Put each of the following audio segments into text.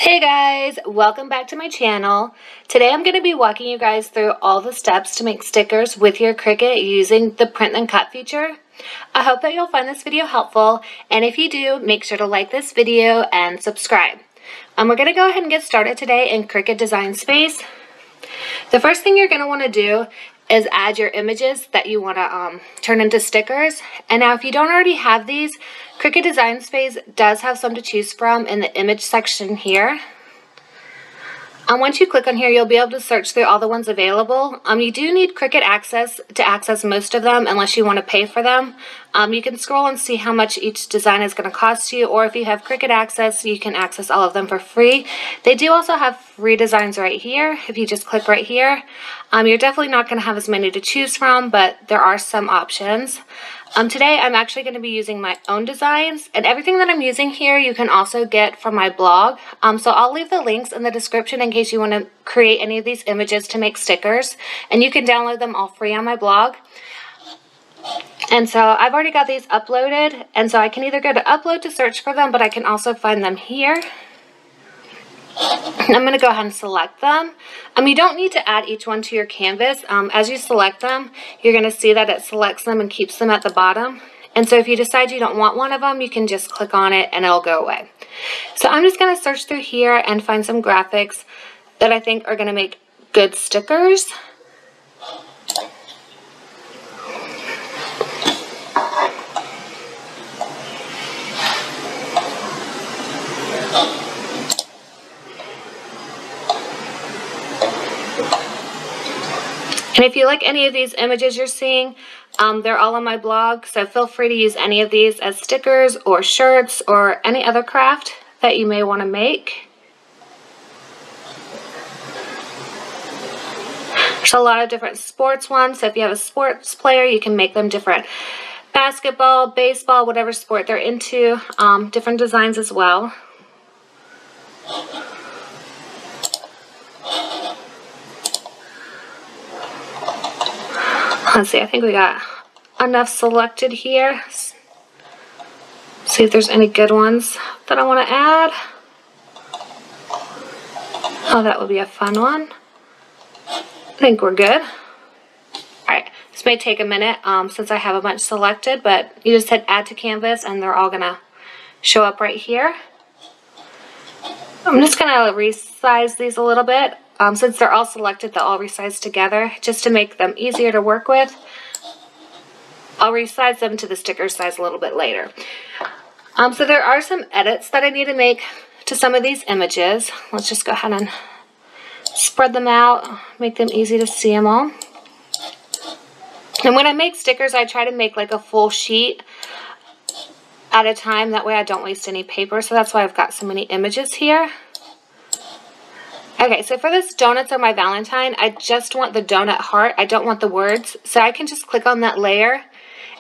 Hey guys, welcome back to my channel. Today I'm going to be walking you guys through all the steps to make stickers with your Cricut using the print and cut feature. I hope that you'll find this video helpful, and if you do, make sure to like this video and subscribe. We're going to go ahead and get started today in Cricut Design Space. The first thing you're going to want to do is add your images that you want to turn into stickers. And now if you don't already have these, Cricut Design Space does have some to choose from in the image section here. Once you click on here, you'll be able to search through all the ones available. You do need Cricut access to access most of them unless you want to pay for them. You can scroll and see how much each design is going to cost you, or if you have Cricut access, you can access all of them for free. They do also have free designs right here. If you just click right here, you're definitely not going to have as many to choose from, but there are some options. Today I'm actually going to be using my own designs, and everything that I'm using here you can also get from my blog. So I'll leave the links in the description in case you want to create any of these images to make stickers, and you can download them all free on my blog. And so I've already got these uploaded, and so I can either go to upload to search for them, but I can also find them here. I'm going to go ahead and select them. You don't need to add each one to your canvas. As you select them, you're going to see that it selects them and keeps them at the bottom. And so if you decide you don't want one of them, you can just click on it and it'll go away. So I'm just going to search through here and find some graphics that I think are going to make good stickers. And if you like any of these images you're seeing, they're all on my blog, so feel free to use any of these as stickers or shirts or any other craft that you may want to make. There's a lot of different sports ones, so if you have a sports player, you can make them different. Basketball, baseball, whatever sport they're into, different designs as well. Let's see, I think we got enough selected here. See if there's any good ones that I want to add. Oh, that would be a fun one. I think we're good. Alright, this may take a minute since I have a bunch selected, but you just hit add to canvas and they're all going to show up right here. I'm just going to resize these a little bit. Since they're all selected, they'll all resize together just to make them easier to work with. I'll resize them to the sticker size a little bit later. So there are some edits that I need to make to some of these images. Let's just go ahead and spread them out, make them easy to see them all. And when I make stickers, I try to make like a full sheet at a time. That way I don't waste any paper. So that's why I've got so many images here. Okay, so for this donuts on my Valentine, I just want the donut heart. I don't want the words. So I can just click on that layer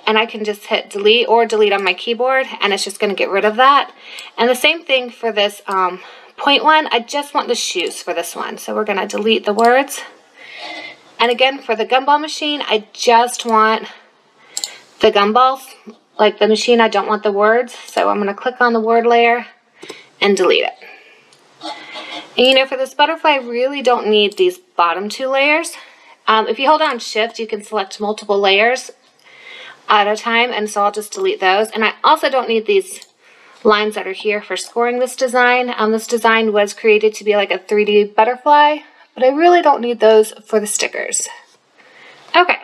and I can just hit delete or delete on my keyboard and it's just going to get rid of that. And the same thing for this point one. I just want the shoes for this one. So we're going to delete the words. And again, for the gumball machine, I just want the gumballs. Like the machine, I don't want the words. So I'm going to click on the word layer and delete it. And you know, for this butterfly, I really don't need these bottom two layers. If you hold down shift, you can select multiple layers at a time, and so I'll just delete those. And I also don't need these lines that are here for scoring this design. This design was created to be like a 3D butterfly, but I really don't need those for the stickers. Okay,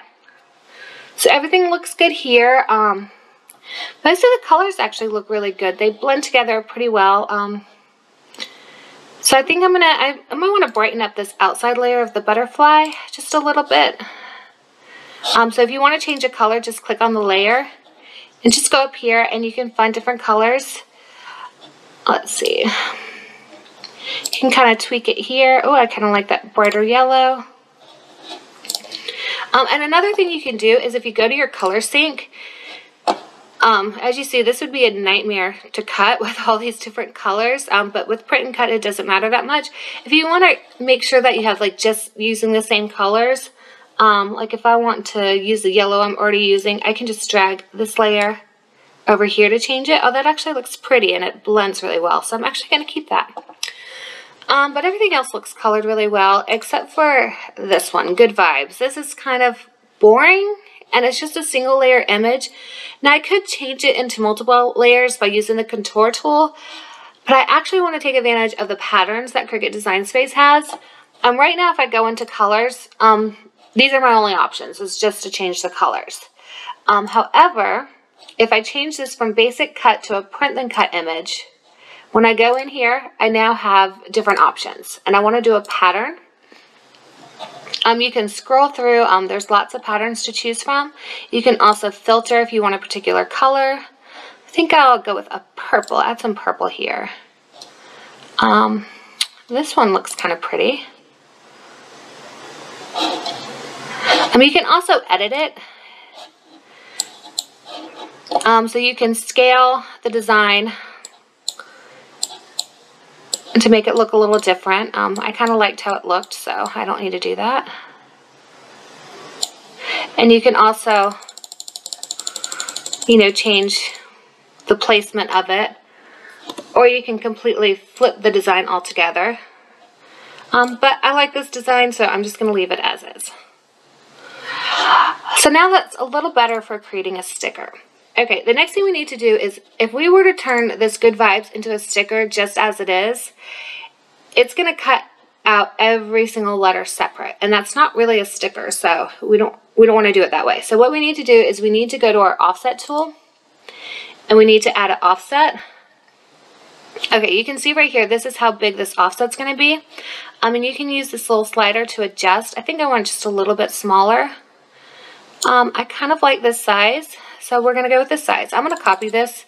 so everything looks good here. Most of the colors actually look really good. They blend together pretty well. So I think I might want to brighten up this outside layer of the butterfly just a little bit. So if you want to change a color, just click on the layer and just go up here and you can find different colors. Let's see. You can kind of tweak it here. Oh, I kind of like that brighter yellow. And another thing you can do is if you go to your color sync, as you see, this would be a nightmare to cut with all these different colors, but with print and cut, it doesn't matter that much. If you want to make sure that you have like just using the same colors, like if I want to use the yellow I'm already using, I can just drag this layer over here to change it. Oh, that actually looks pretty and it blends really well. So I'm actually going to keep that. But everything else looks colored really well, except for this one, Good Vibes. This is kind of boring, and it's just a single layer image. Now I could change it into multiple layers by using the contour tool, but I actually want to take advantage of the patterns that Cricut Design Space has. Right now, if I go into colors, these are my only options, is just to change the colors. However, if I change this from basic cut to a print then cut image, when I go in here, I now have different options, and I want to do a pattern. You can scroll through, there's lots of patterns to choose from. You can also filter if you want a particular color. I think I'll go with a purple, add some purple here. This one looks kind of pretty. You can also edit it. So you can scale the design to make it look a little different. I kind of liked how it looked, so I don't need to do that. And you can also, you know, change the placement of it, or you can completely flip the design altogether. But I like this design, so I'm just going to leave it as is. So now that's a little better for creating a sticker. Okay, the next thing we need to do is, if we were to turn this Good Vibes into a sticker just as it is, it's going to cut out every single letter separate, and that's not really a sticker, so we don't want to do it that way. So what we need to do is we need to go to our offset tool, and we need to add an offset. Okay, you can see right here, this is how big this offset's going to be. And you can use this little slider to adjust. I think I want just a little bit smaller. I kind of like this size, so we're going to go with this size. I'm going to copy this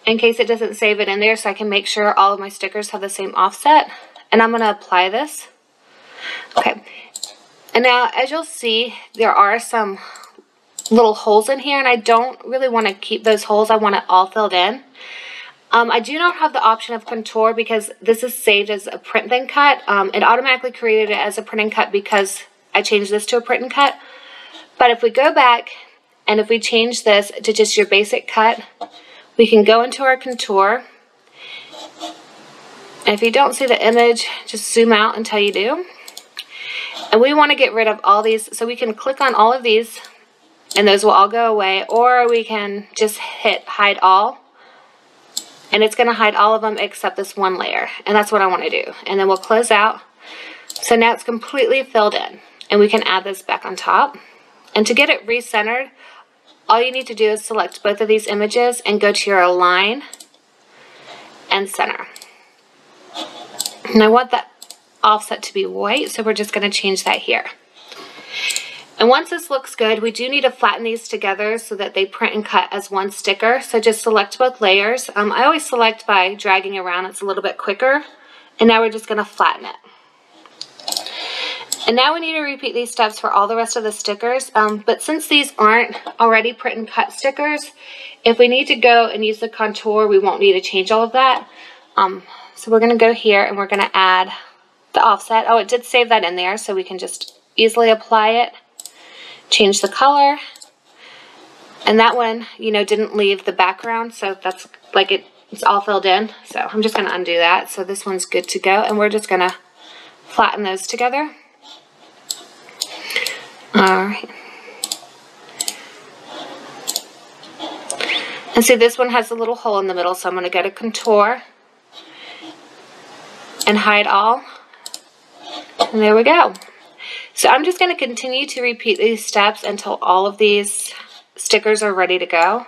in case it doesn't save it in there, so I can make sure all of my stickers have the same offset. And I'm going to apply this. Okay, and now as you'll see, there are some little holes in here, and I don't really want to keep those holes. I want it all filled in. I do not have the option of contour because this is saved as a print then cut. It automatically created it as a print and cut because I changed this to a print and cut. But if we go back and if we change this to just your basic cut, we can go into our contour. And if you don't see the image, just zoom out until you do. And we want to get rid of all these, so we can click on all of these and those will all go away, or we can just hit hide all. And it's going to hide all of them except this one layer. And that's what I want to do. And then we'll close out. So now it's completely filled in. And we can add this back on top. And to get it recentered, all you need to do is select both of these images and go to your align and center. And I want that offset to be white, so we're just going to change that here. And once this looks good, we do need to flatten these together so that they print and cut as one sticker. So just select both layers. I always select by dragging around. It's a little bit quicker. And now we're just going to flatten it. And now we need to repeat these steps for all the rest of the stickers. But since these aren't already print and cut stickers, if we need to go and use the contour, we won't need to change all of that. So we're going to go here and we're going to add the offset. Oh, it did save that in there, so we can just easily apply it. Change the color, and that one, you know, didn't leave the background, so that's like it's all filled in. So I'm just going to undo that. So this one's good to go, and we're just going to flatten those together. All right. And see, this one has a little hole in the middle, so I'm going to go to contour and hide all, and there we go. So I'm just going to continue to repeat these steps until all of these stickers are ready to go.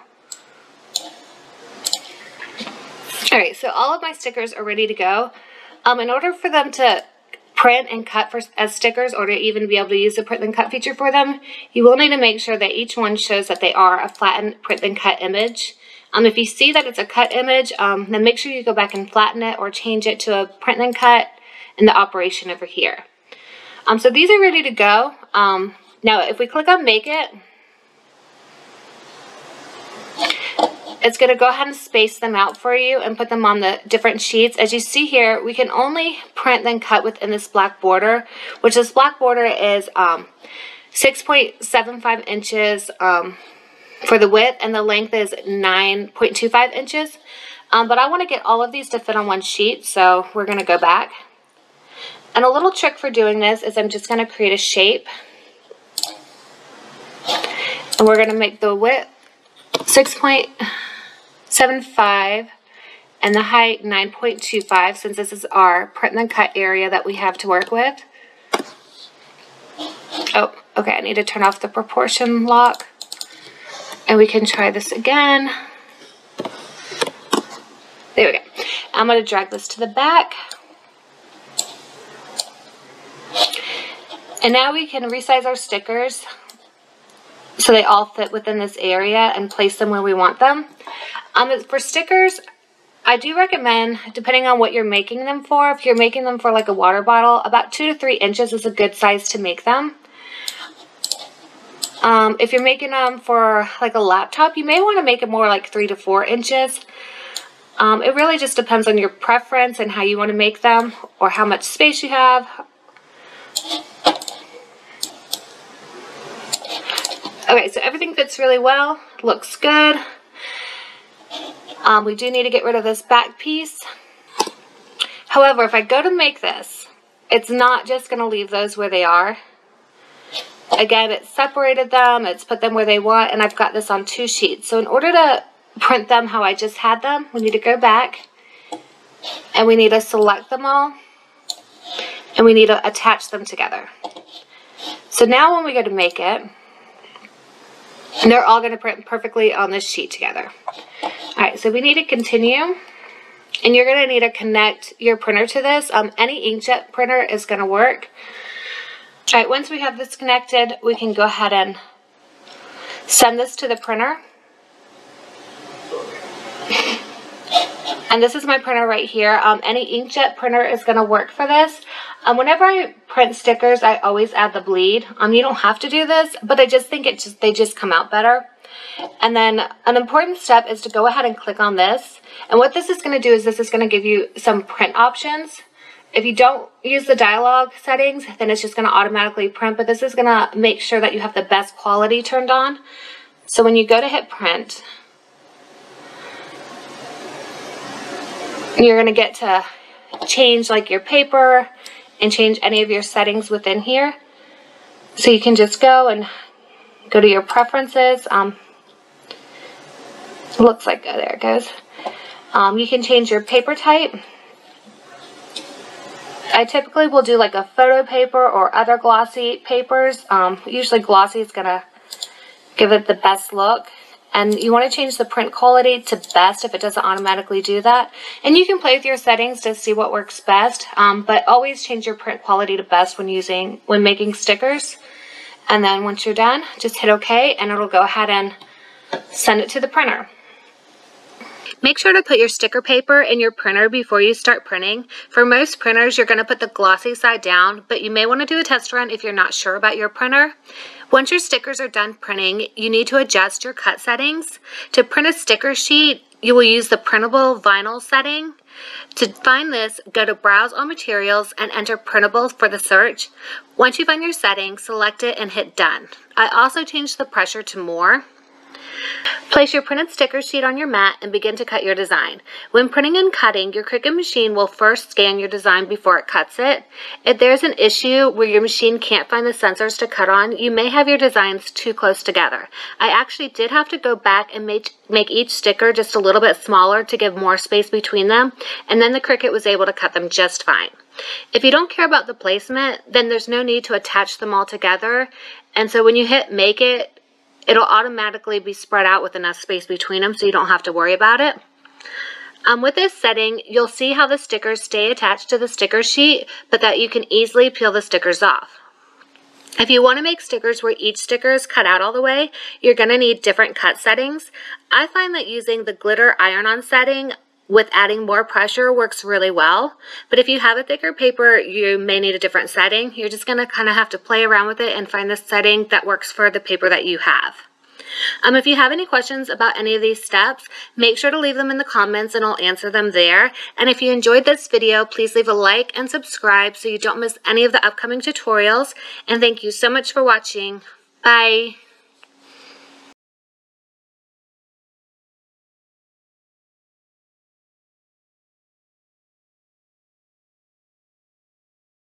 Alright, so all of my stickers are ready to go. In order for them to print and cut as stickers, or to even be able to use the print and cut feature for them, you will need to make sure that each one shows that they are a flattened print and cut image. If you see that it's a cut image, then make sure you go back and flatten it or change it to a print and cut in the operation over here. So these are ready to go. Now if we click on Make It, it's going to go ahead and space them out for you and put them on the different sheets. As you see here, we can only print then cut within this black border, which this black border is 6.75 inches for the width, and the length is 9.25 inches. But I want to get all of these to fit on one sheet, so we're going to go back. And a little trick for doing this is I'm just going to create a shape. And we're going to make the width 6.75 and the height 9.25, since this is our print and then cut area that we have to work with. Oh, okay, I need to turn off the proportion lock. And we can try this again. There we go. I'm going to drag this to the back. And now we can resize our stickers so they all fit within this area and place them where we want them. For stickers, I do recommend, depending on what you're making them for, if you're making them for like a water bottle, about 2 to 3 inches is a good size to make them. If you're making them for like a laptop, you may want to make it more like 3 to 4 inches. It really just depends on your preference and how you want to make them or how much space you have. Okay, so everything fits really well, looks good. We do need to get rid of this back piece. However, if I go to make this, it's not just going to leave those where they are. Again, it's separated them, it's put them where they want, and I've got this on 2 sheets. So in order to print them how I just had them, we need to go back, and we need to select them all, and we need to attach them together. So now when we go to make it, they're all going to print perfectly on this sheet together. Alright, so we need to continue, and you're going to need to connect your printer to this. Any inkjet printer is going to work. Alright, once we have this connected, we can go ahead and send this to the printer. And this is my printer right here. Any inkjet printer is going to work for this. Whenever I print stickers, I always add the bleed. You don't have to do this, but I just think they just come out better. And then an important step is to go ahead and click on this. And what this is going to do is this is going to give you some print options. If you don't use the dialogue settings, then it's just going to automatically print, but this is going to make sure that you have the best quality turned on. So when you go to hit print, you're going to get to change like your paper and change any of your settings within here. So you can just go and go to your preferences. Looks like, oh, there it goes. You can change your paper type. I typically will do like a photo paper or other glossy papers. Usually glossy is going to give it the best look. And you want to change the print quality to best if it doesn't automatically do that. And you can play with your settings to see what works best. But always change your print quality to best when making stickers. And then once you're done, just hit OK and it'll go ahead and send it to the printer. Make sure to put your sticker paper in your printer before you start printing. For most printers, you're going to put the glossy side down, but you may want to do a test run if you're not sure about your printer. Once your stickers are done printing, you need to adjust your cut settings. To print a sticker sheet, you will use the printable vinyl setting. To find this, go to Browse All Materials and enter Printable for the search. Once you find your setting, select it and hit Done. I also changed the pressure to More. Place your printed sticker sheet on your mat and begin to cut your design. When printing and cutting, your Cricut machine will first scan your design before it cuts it. If there's an issue where your machine can't find the sensors to cut on, you may have your designs too close together. I actually did have to go back and make each sticker just a little bit smaller to give more space between them, and then the Cricut was able to cut them just fine. If you don't care about the placement, then there's no need to attach them all together, and so when you hit Make It, it'll automatically be spread out with enough space between them so you don't have to worry about it. With this setting, you'll see how the stickers stay attached to the sticker sheet, but that you can easily peel the stickers off. If you want to make stickers where each sticker is cut out all the way, you're going to need different cut settings. I find that using the glitter iron-on setting with adding more pressure works really well, but if you have a thicker paper, you may need a different setting. You're just going to kind of have to play around with it and find the setting that works for the paper that you have. If you have any questions about any of these steps, make sure to leave them in the comments and I'll answer them there. And if you enjoyed this video, please leave a like and subscribe so you don't miss any of the upcoming tutorials. And thank you so much for watching. Bye!